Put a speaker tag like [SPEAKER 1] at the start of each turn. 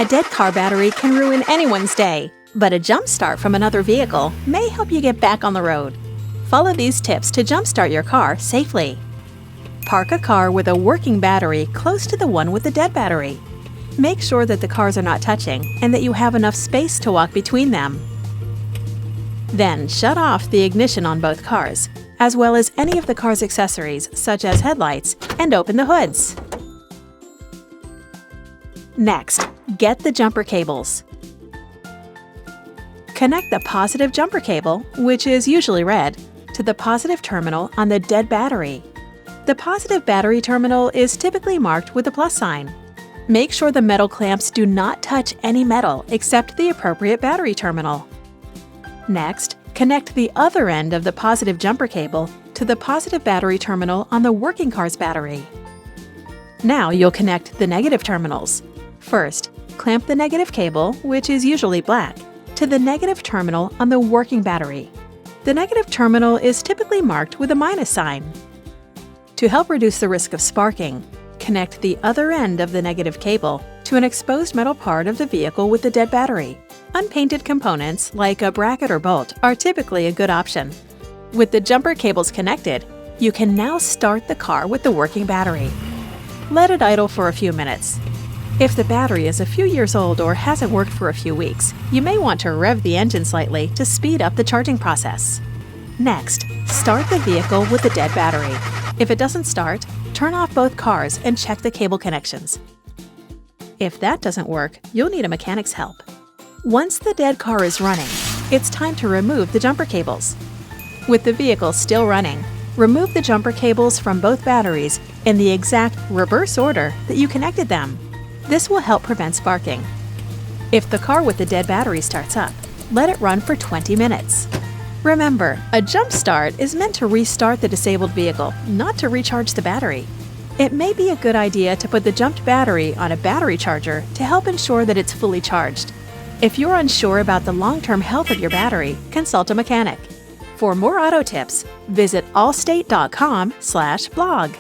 [SPEAKER 1] A dead car battery can ruin anyone's day, but a jump start from another vehicle may help you get back on the road. Follow these tips to jumpstart your car safely. Park a car with a working battery close to the one with the dead battery. Make sure that the cars are not touching and that you have enough space to walk between them. Then shut off the ignition on both cars, as well as any of the car's accessories such as headlights, and open the hoods. Next, get the jumper cables. Connect the positive jumper cable, which is usually red, to the positive terminal on the dead battery. The positive battery terminal is typically marked with a plus sign. Make sure the metal clamps do not touch any metal except the appropriate battery terminal. Next, connect the other end of the positive jumper cable to the positive battery terminal on the working car's battery. Now you'll connect the negative terminals. First, clamp the negative cable, which is usually black, to the negative terminal on the working battery. The negative terminal is typically marked with a minus sign. To help reduce the risk of sparking, connect the other end of the negative cable to an exposed metal part of the vehicle with the dead battery. Unpainted components, like a bracket or bolt, are typically a good option. With the jumper cables connected, you can now start the car with the working battery. Let it idle for a few minutes. If the battery is a few years old or hasn't worked for a few weeks, you may want to rev the engine slightly to speed up the charging process. Next, start the vehicle with the dead battery. If it doesn't start, turn off both cars and check the cable connections. If that doesn't work, you'll need a mechanic's help. Once the dead car is running, it's time to remove the jumper cables. With the vehicle still running, remove the jumper cables from both batteries in the exact reverse order that you connected them. This will help prevent sparking. If the car with the dead battery starts up, let it run for 20 minutes. Remember, a jump start is meant to restart the disabled vehicle, not to recharge the battery. It may be a good idea to put the jumped battery on a battery charger to help ensure that it's fully charged. If you're unsure about the long-term health of your battery, consult a mechanic. For more auto tips, visit allstate.com/blog.